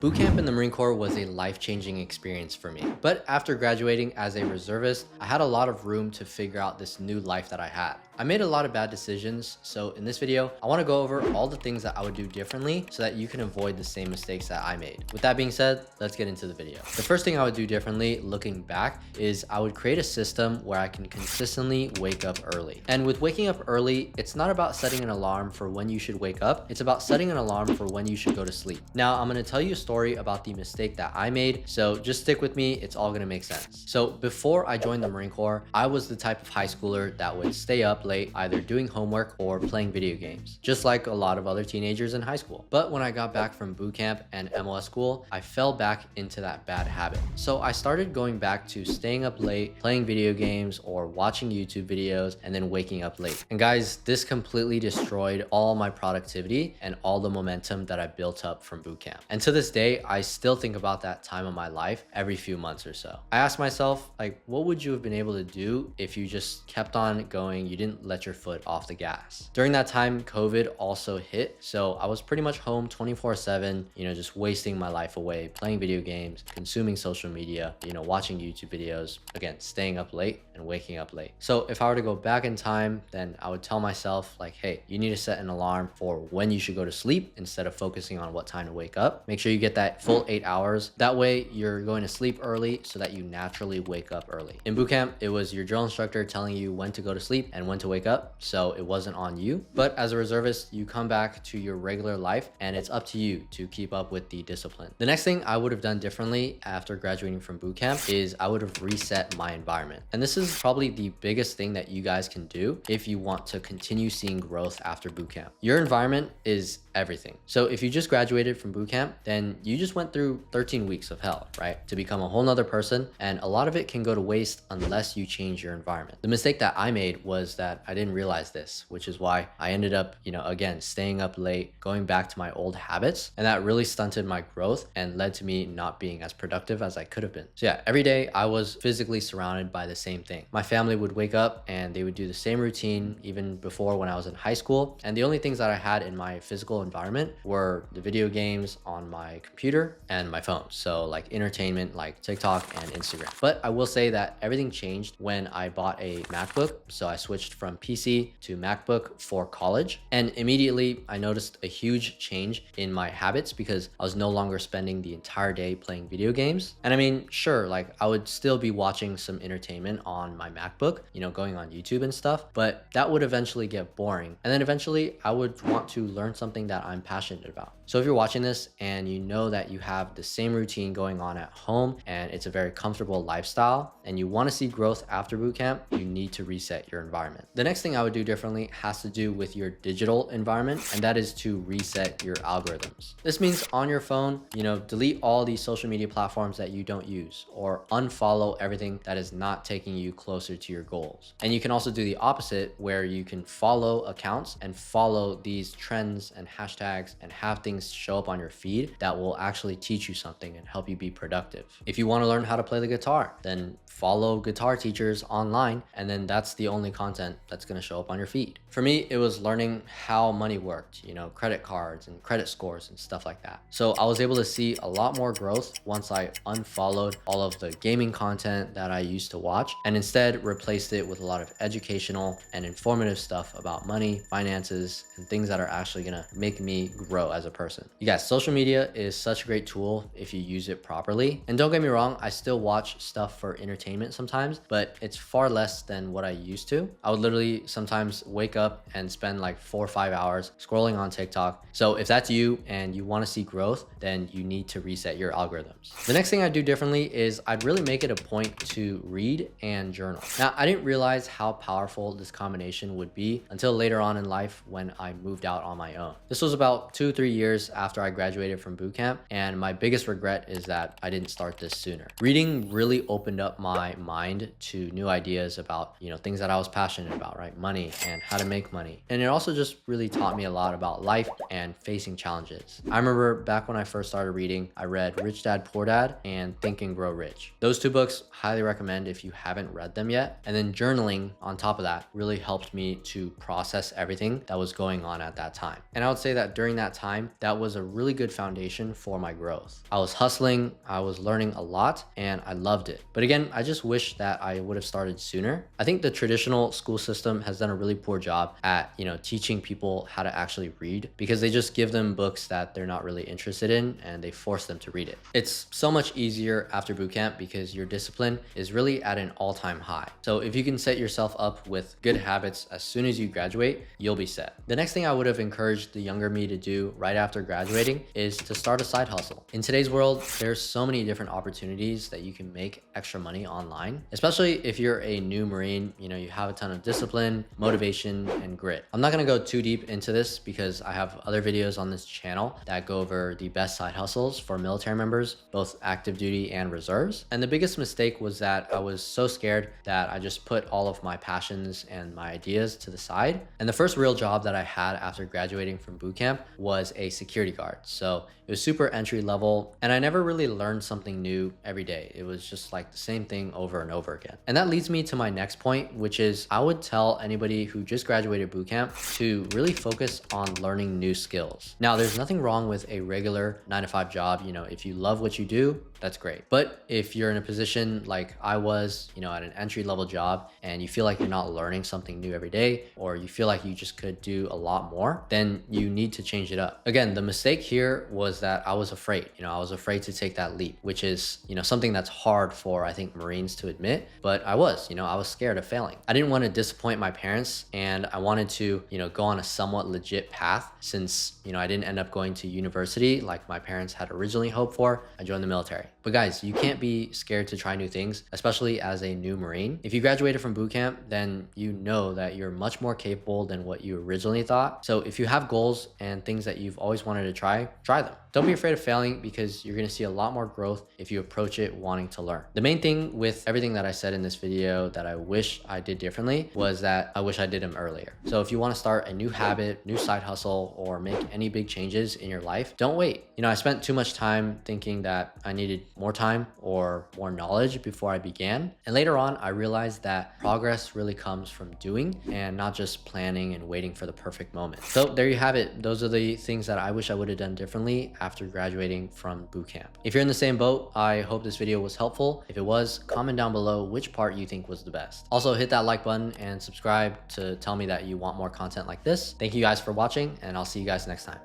Boot camp in the Marine Corps was a life-changing experience for me. But after graduating as a reservist, I had a lot of room to figure out this new life that I had. I made a lot of bad decisions, so in this video, I want to go over all the things that I would do differently so that you can avoid the same mistakes that I made. With that being said, let's get into the video. The first thing I would do differently looking back is I would create a system where I can consistently wake up early. And with waking up early, it's not about setting an alarm for when you should wake up, it's about setting an alarm for when you should go to sleep. Now, I'm going to tell you a story about the mistake that I made, so just stick with me, it's all going to make sense. So before I joined the Marine Corps, I was the type of high schooler that would stay up late either doing homework or playing video games, just like a lot of other teenagers in high school. But when I got back from boot camp and MOS school, I fell back into that bad habit. So I started going back to staying up late, playing video games or watching YouTube videos, and then waking up late. And guys, this completely destroyed all my productivity and all the momentum that I built up from boot camp. And to this day, I still think about that time of my life every few months or so. I ask myself, like, what would you have been able to do if you just kept on going, you didn't let your foot off the gas? During that time, COVID also hit, so I was pretty much home 24/7, just wasting my life away, playing video games, consuming social media, watching YouTube videos, again, staying up late and waking up late. So if I were to go back in time, then I would tell myself like, hey, you need to set an alarm for when you should go to sleep instead of focusing on what time to wake up. Make sure you get that full 8 hours. That way you're going to sleep early so that you naturally wake up early. In boot camp, it was your drill instructor telling you when to go to sleep and when to wake up, so it wasn't on you. But as a reservist, you come back to your regular life and it's up to you to keep up with the discipline. The next thing I would have done differently after graduating from boot camp is I would have reset my environment. And this is probably the biggest thing that you guys can do if you want to continue seeing growth after boot camp. Your environment is everything. So if you just graduated from boot camp, then you just went through 13 weeks of hell, right? To become a whole nother person. And a lot of it can go to waste unless you change your environment. The mistake that I made was that I didn't realize this, which is why I ended up, again, staying up late, going back to my old habits. And that really stunted my growth and led to me not being as productive as I could have been. So yeah, every day I was physically surrounded by the same thing. My family would wake up and they would do the same routine even before when I was in high school. And the only things that I had in my physical environment were the video games on my computer and my phone. So like entertainment like TikTok and Instagram. But I will say that everything changed when I bought a MacBook. So I switched from PC to MacBook for college. And immediately I noticed a huge change in my habits because I was no longer spending the entire day playing video games. And I mean, sure, like I would still be watching some entertainment on my MacBook, going on YouTube and stuff, but that would eventually get boring. And then eventually I would want to learn something that I'm passionate about. So if you're watching this and you know that you have the same routine going on at home and it's a very comfortable lifestyle and you want to see growth after boot camp, you need to reset your environment. The next thing I would do differently has to do with your digital environment, and that is to reset your algorithms. This means on your phone, delete all these social media platforms that you don't use or unfollow everything that is not taking you closer to your goals. And you can also do the opposite where you can follow accounts and follow these trends and hashtags and have things show up on your feed that will actually teach you something and help you be productive. If you want to learn how to play the guitar, then follow guitar teachers online, and then that's the only content that's going to show up on your feed. For me, it was learning how money worked, credit cards and credit scores and stuff like that. So I was able to see a lot more growth once I unfollowed all of the gaming content that I used to watch and instead replaced it with a lot of educational and informative stuff about money, finances, and things that are actually going to make me grow as a person. You guys, social media is such a great tool if you use it properly. And don't get me wrong, I still watch stuff for entertainment sometimes, but it's far less than what I used to. I would literally sometimes wake up and spend like 4 or 5 hours scrolling on TikTok. So if that's you and you want to see growth, then you need to reset your algorithms. The next thing I do differently is I'd really make it a point to read and journal. Now, I didn't realize how powerful this combination would be until later on in life when I moved out on my own. This was about 2-3 years after I graduated from boot camp, and my biggest regret is that I didn't start this sooner. Reading really opened up my mind to new ideas about, things that I was passionate about, right? Money and how to make money. And it also just really taught me a lot about life and facing challenges. I remember back when I first started reading, I read Rich Dad Poor Dad and Think and Grow Rich. Those two books, highly recommend if you haven't read them yet. And then journaling on top of that really helped me to process everything that was going on at that time. And I would say that during that time, that that was a really good foundation for my growth. I was hustling, I was learning a lot, and I loved it. But again, I just wish that I would have started sooner. I think the traditional school system has done a really poor job at, teaching people how to actually read, because they just give them books that they're not really interested in and they force them to read it. It's so much easier after boot camp because your discipline is really at an all-time high. So if you can set yourself up with good habits as soon as you graduate, you'll be set. The next thing I would have encouraged the younger me to do right after graduating is to start a side hustle. In today's world, there's so many different opportunities that you can make extra money online, especially if you're a new Marine. You have a ton of discipline, motivation, and grit. I'm not gonna go too deep into this because I have other videos on this channel that go over the best side hustles for military members, both active duty and reserves. And the biggest mistake was that I was so scared that I just put all of my passions and my ideas to the side. And the first real job that I had after graduating from boot camp was a security guard. So it was super entry level, and I never really learned something new every day. It was just like the same thing over and over again. And that leads me to my next point, which is I would tell anybody who just graduated boot camp to really focus on learning new skills. Now, there's nothing wrong with a regular 9-to-5 job. If you love what you do, that's great. But if you're in a position like I was, at an entry level job, and you feel like you're not learning something new every day, or you feel like you just could do a lot more, then you need to change it up. Again, the mistake here was that I was afraid. I was afraid to take that leap, which is, something that's hard for, I think, Marines to admit, but I was scared of failing. I didn't want to disappoint my parents, and I wanted to, go on a somewhat legit path since, I didn't end up going to university like my parents had originally hoped for. I joined the military. But guys, you can't be scared to try new things, especially as a new Marine. If you graduated from boot camp, then you know that you're much more capable than what you originally thought. So if you have goals and things that you've always wanted to try them. Don't be afraid of failing, because you're gonna see a lot more growth if you approach it wanting to learn. The main thing with everything that I said in this video that I wish I did differently was that I wish I did them earlier. So if you wanna start a new habit, new side hustle, or make any big changes in your life, don't wait. I spent too much time thinking that I needed more time or more knowledge before I began. And later on, I realized that progress really comes from doing and not just planning and waiting for the perfect moment. So there you have it. Those are the things that I wish I would have done differently after graduating from boot camp. If you're in the same boat, I hope this video was helpful. If it was, comment down below which part you think was the best. Also, hit that like button and subscribe to tell me that you want more content like this. Thank you guys for watching, and I'll see you guys next time.